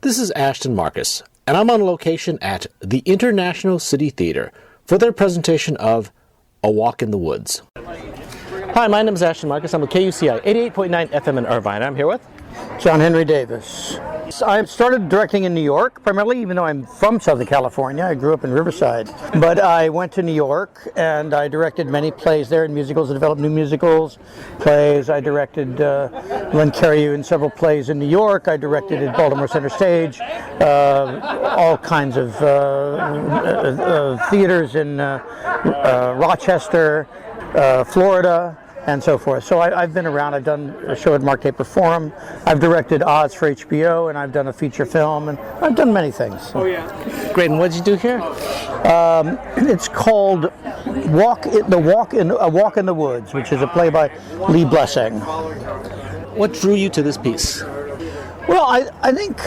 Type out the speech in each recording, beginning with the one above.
This is Ashton Marcus, and I'm on location at the International City Theater for their presentation of A Walk in the Woods. Hi, my name is Ashton Marcus. I'm with KUCI 88.9 FM in Irvine. I'm here with John Henry Davis. I started directing in New York, primarily, even though I'm from Southern California. I grew up in Riverside. But I went to New York, and I directed many plays there and musicals. I developed new musicals, plays. I directed Glenn Carey in several plays in New York. I directed at Baltimore Center Stage, all kinds of theaters in Rochester, Florida, and so forth. So I've been around. I've done a show at Mark Taper Forum. I've directed Oz for HBO, and I've done a feature film, and I've done many things. Oh yeah, great. And what did you do here? It's called A Walk in the Woods, which is a play by Lee Blessing. What drew you to this piece? Well, I think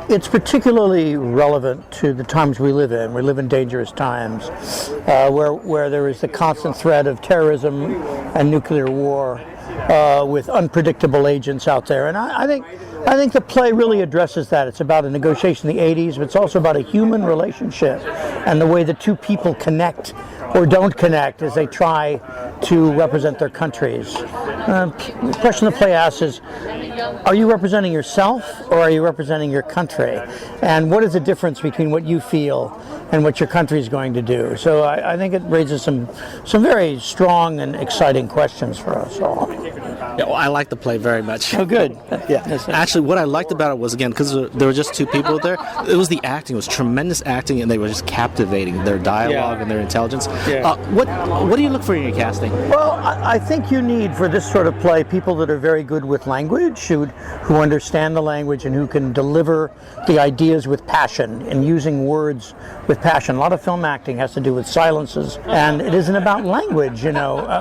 it's particularly relevant to the times we live in. We live in dangerous times, where there is the constant threat of terrorism and nuclear war, with unpredictable agents out there. And I think the play really addresses that. It's about a negotiation in the 80s, but it's also about a human relationship and the way the two people connect or don't connect as they try to represent their countries. The question the play asks is, are you representing yourself or are you representing your country? And what is the difference between what you feel and what your country is going to do? So I think it raises some very strong and exciting questions for us all. Yeah, well, I like the play very much. Oh, good. Yeah. Actually, what I liked about it was, again, because there were just two people there, it was the acting. It was tremendous acting, and they were just captivating. Their dialogue and their intelligence. Yeah. What do you look for in your casting? Well, I think you need, for this sort of play, people that are very good with language, who understand the language and who can deliver the ideas with passion and using words with passion. A lot of film acting has to do with silences, and it isn't about language,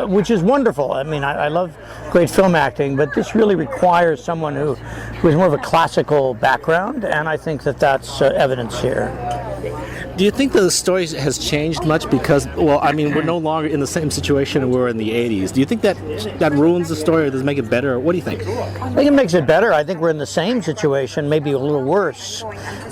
which is wonderful. I mean, I love great film acting, but this really requires someone who has more of a classical background, and I think that's evidence here. Do you think the story has changed much because, we're no longer in the same situation we were in the 80s. Do you think that ruins the story or does it make it better? What do you think? I think it makes it better. I think we're in the same situation, maybe a little worse.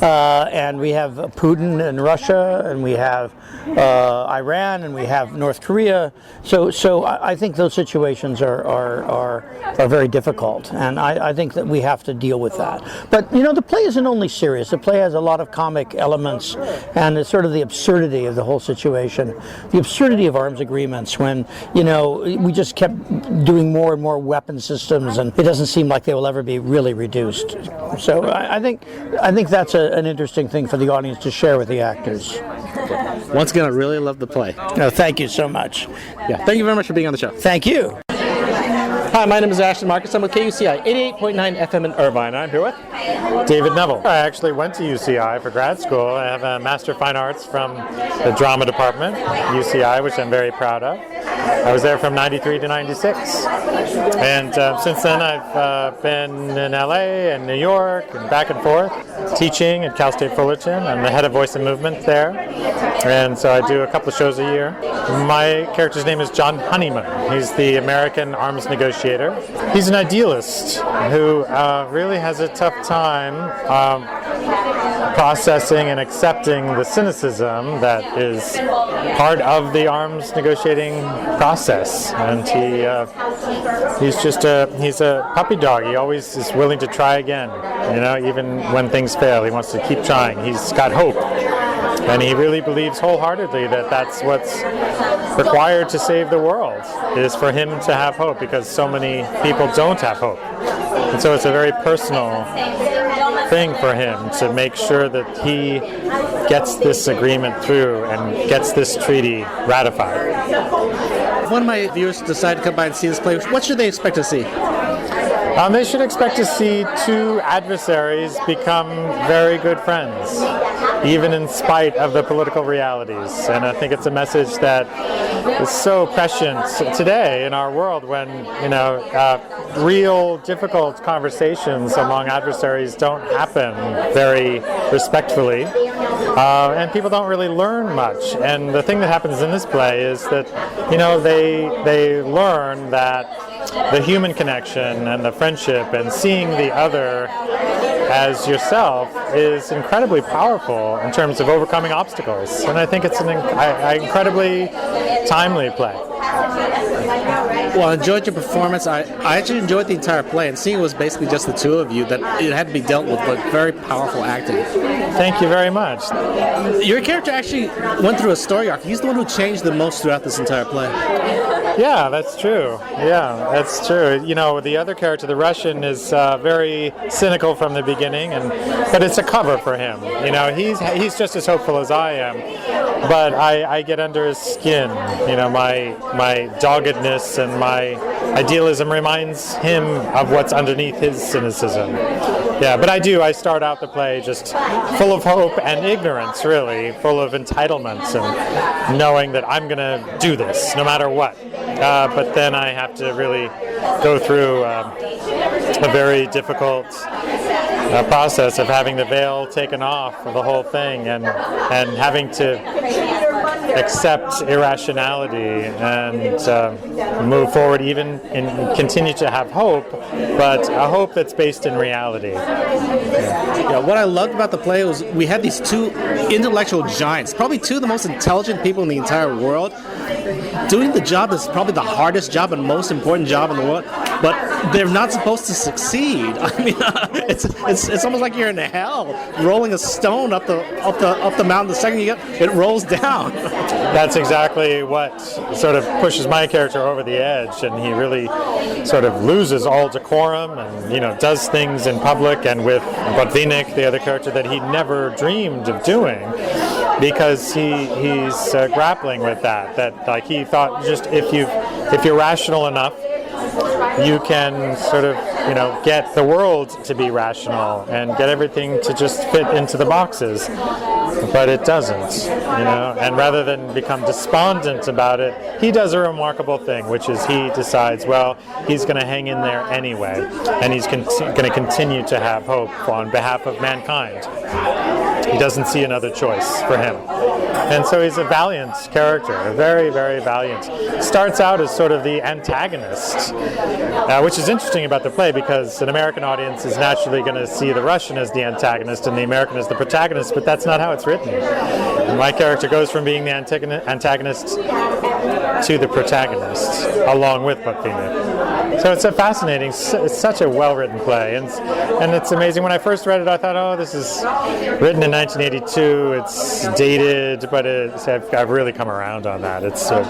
And we have Putin in Russia, and we have Iran, and we have North Korea. So I think those situations are very difficult, and I think that we have to deal with that. But, the play isn't only serious. The play has a lot of comic elements, and it's sort of the absurdity of the whole situation, the absurdity of arms agreements when, we just kept doing more and more weapon systems, and it doesn't seem like they will ever be really reduced. So I think that's an interesting thing for the audience to share with the actors. Once again, I really love the play. No, thank you so much. Yeah, thank you very much for being on the show. Thank you. Hi, my name is Ashton Marcus. I'm with KUCI 88.9 FM in Irvine. I'm here with David Neville. I actually went to UCI for grad school. I have a Master of Fine Arts from the Drama Department, UCI, which I'm very proud of. I was there from 93 to 96. And since then I've been in LA and New York and back and forth, teaching at Cal State Fullerton. I'm the head of Voice and Movement there. And so I do a couple of shows a year. My character's name is John Honeyman. He's the American arms negotiator. He's an idealist who really has a tough time processing and accepting the cynicism that is part of the arms negotiating process. And he's a puppy dog. He always is willing to try again. Even when things fail, he wants to keep trying. He's got hope. And he really believes wholeheartedly that that's what's required to save the world, is for him to have hope, because so many people don't have hope. And so it's a very personal thing for him to make sure that he gets this agreement through and gets this treaty ratified. If one of my viewers decide to come by and see this play, what should they expect to see? They should expect to see two adversaries become very good friends, even in spite of the political realities. And I think it's a message that is so prescient today in our world when, real difficult conversations among adversaries don't happen very respectfully. And people don't really learn much. And the thing that happens in this play is that, they learn that the human connection and the friendship and seeing the other as yourself is incredibly powerful in terms of overcoming obstacles. And I think it's an incredibly timely play. Well, I enjoyed your performance. I actually enjoyed the entire play, and seeing it was basically just the two of you, that it had to be dealt with very powerful acting. Thank you very much. Your character actually went through a story arc. He's the one who changed the most throughout this entire play. Yeah, that's true. Yeah, that's true. You know, the other character, the Russian, is very cynical from the beginning, but it's a cover for him. You know, he's just as hopeful as I am, but I get under his skin. You know, my doggedness and my idealism reminds him of what's underneath his cynicism. Yeah, but I start out the play just full of hope and ignorance, really, full of entitlements and knowing that I'm going to do this no matter what. But then I have to really go through a very difficult process of having the veil taken off of the whole thing and having to accept irrationality and move forward even and continue to have hope, but a hope that's based in reality. Yeah, what I loved about the play was we had these two intellectual giants, probably two of the most intelligent people in the entire world, doing the job that's probably the hardest job and most important job in the world, but they're not supposed to succeed. I mean, it's almost like you're in hell, rolling a stone up the mountain. The second you get it rolls down. That's exactly what sort of pushes my character over the edge, and he really sort of loses all decorum and, you know, does things in public and with Botvinnik, the other character, that he never dreamed of doing, because he's grappling with that like he thought just if you're rational enough, you can sort of, you know, get the world to be rational and get everything to just fit into the boxes. But it doesn't, you know, and rather than become despondent about it, he does a remarkable thing, which is he decides, well, he's going to hang in there anyway, and he's going to continue to have hope on behalf of mankind. He doesn't see another choice for him. And so he's a valiant character, very, very valiant. Starts out as sort of the antagonist, which is interesting about the play, because an American audience is naturally going to see the Russian as the antagonist and the American as the protagonist, but that's not how it's written. And my character goes from being the antagonist to the protagonist, along with Botvinnik. So it's a fascinating, it's such a well-written play, and it's amazing. When I first read it, I thought, oh, this is written in 1982, it's dated, but I've really come around on that. It's a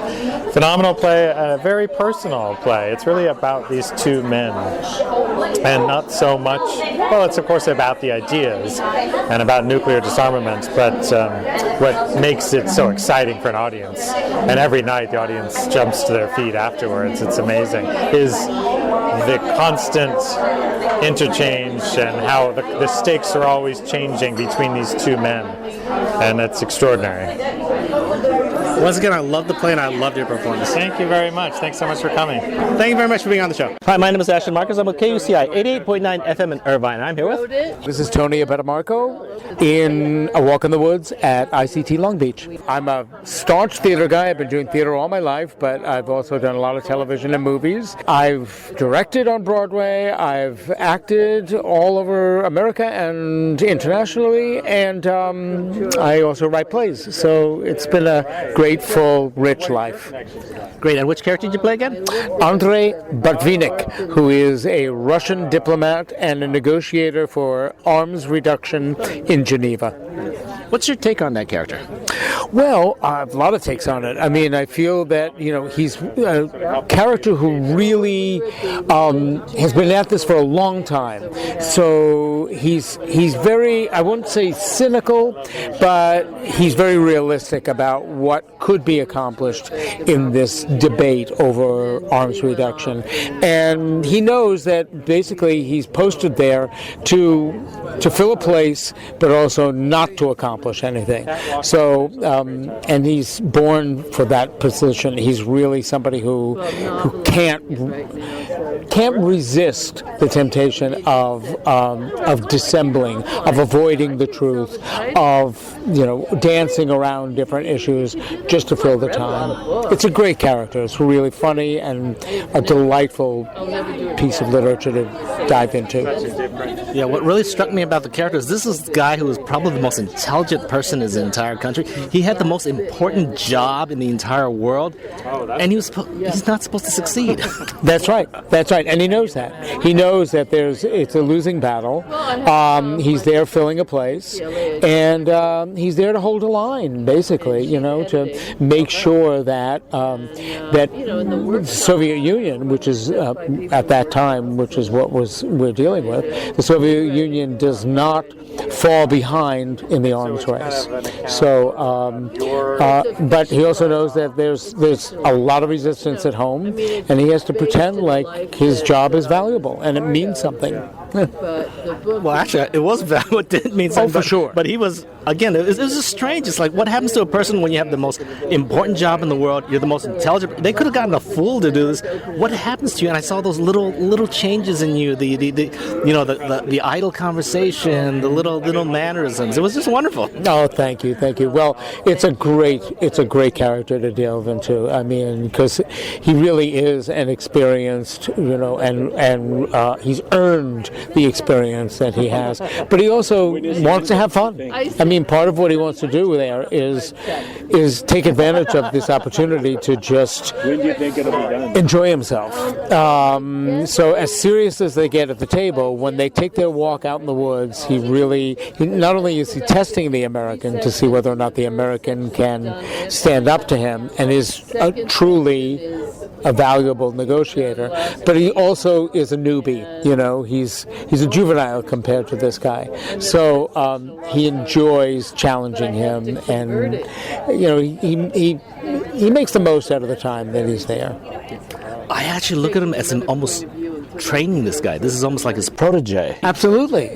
phenomenal play, a very personal play. It's really about these two men, and not so much, well, it's of course about the ideas and about nuclear disarmament, but what makes it so exciting for an audience, and every night the audience jumps to their feet afterwards, it's amazing, is the constant interchange and how the stakes are always changing between these two men, and it's extraordinary. Once again, I love the play and I loved your performance. Thank you very much. Thanks so much for coming. Thank you very much for being on the show. Hi, my name is Ashton Marcus. I'm with KUCI 88.9 FM in Irvine. I'm here with... This is Tony Abetamarco in A Walk in the Woods at ICT Long Beach. I'm a staunch theater guy. I've been doing theater all my life, but I've also done a lot of television and movies. I've directed on Broadway. I've acted all over America and internationally, and I also write plays. So it's been a great, full, rich life. Great. And which character did you play again? Andrei Botvinnik, who is a Russian diplomat and a negotiator for arms reduction in Geneva. What's your take on that character? Well, I have a lot of takes on it. I mean, I feel that, you know, he's a character who really has been at this for a long time. So he's very, I wouldn't say cynical, but he's very realistic about what could be accomplished in this debate over arms reduction. And he knows that basically he's posted there to fill a place, but also not to accomplish anything. So, and he's born for that position. He's really somebody who can't can't resist the temptation of dissembling, of avoiding the truth, of dancing around different issues just to fill the time. It's a great character. It's really funny and a delightful piece of literature to dive into. Yeah, what really struck me about the character is this is the guy who was probably the most intelligent person in his entire country. He had the most important job in the entire world, and he's not supposed to succeed. That's right, and he knows that. He knows that it's a losing battle. He's there filling a place, and he's there to hold a line, basically, to make sure that the Soviet Union, which is at that time, which is what we're dealing with, the Soviet Union does not fall behind in the arms race. So, but he also knows that there's a lot of resistance at home, and he has to pretend like his job is valuable and it means something. Well, actually, it was valuable. It didn't mean something. Oh, for sure. But he was, again, it was just strange. It's like, what happens to a person when you have the most important job in the world? You're the most intelligent. They could have gotten a fool to do this. What happens to you? And I saw those little changes in you. The idle conversation, the little mannerisms. It was just wonderful. Oh, thank you. Well, it's a great character to delve into. I mean, because he really is an experienced, and he's earned the experience that he has. But he also wants to have fun. I mean, part of what he wants to do there is take advantage of this opportunity to just enjoy himself. So as serious as they get at the table, when they take their walk out in the woods, he not only is he testing the American to see whether or not the American can stand up to him and is truly a valuable negotiator, but he also is a newbie. He's a juvenile compared to this guy. So he enjoys challenging him, and he makes the most out of the time that he's there. I actually look at him as almost training this guy. This is almost like his protege. Absolutely.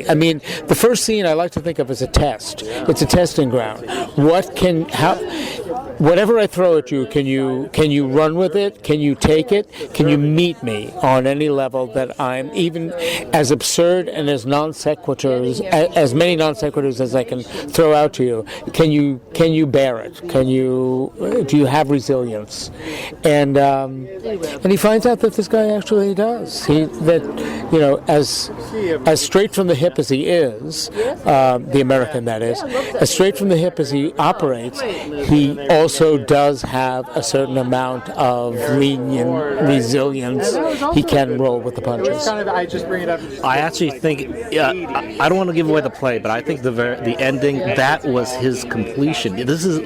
I mean, the first scene I like to think of as a test. It's a testing ground. Whatever I throw at you, can you run with it? Can you take it? Can you meet me on any level that I'm even as absurd and as non sequiturs, as many non sequiturs as I can throw out to you? Can you bear it? Do you have resilience? And he finds out that this guy actually does. As straight from the hip as he is, the American that is, as straight from the hip as he operates, he also does have a certain amount of lenient resilience. He can roll with the punches. I actually think, I don't want to give away the play, but I think the ending, that was his completion.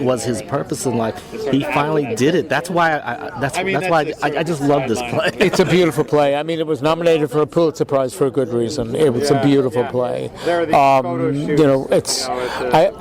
Was his purpose in life. He finally did it. That's why I just love this play. It's a beautiful play. I mean, it was nominated for a Pulitzer Prize for a good reason. It was a beautiful play. I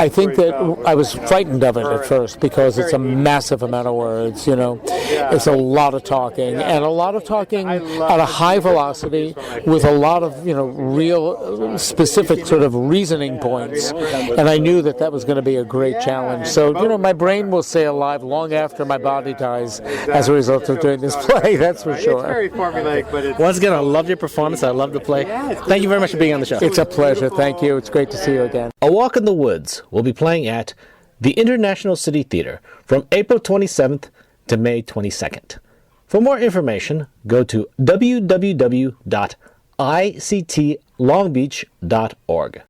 think that I was frightened of it at first because it's a massive amount of words. It's a lot of talking, and a lot of talking at a high velocity with a lot of real specific sort of reasoning points. And I knew that was going to be a great challenge. So my brain will stay alive long after my body dies as a result of doing this play. That's for sure. It's very formulaic, but it's... Once again, I love your performance. I love the play. Thank you very much for being on the show. It's a pleasure. Thank you. It's great to see you again. A Walk in the Woods will be playing at the International City Theater from April 27th to May 22nd. For more information, go to www.ictlongbeach.org.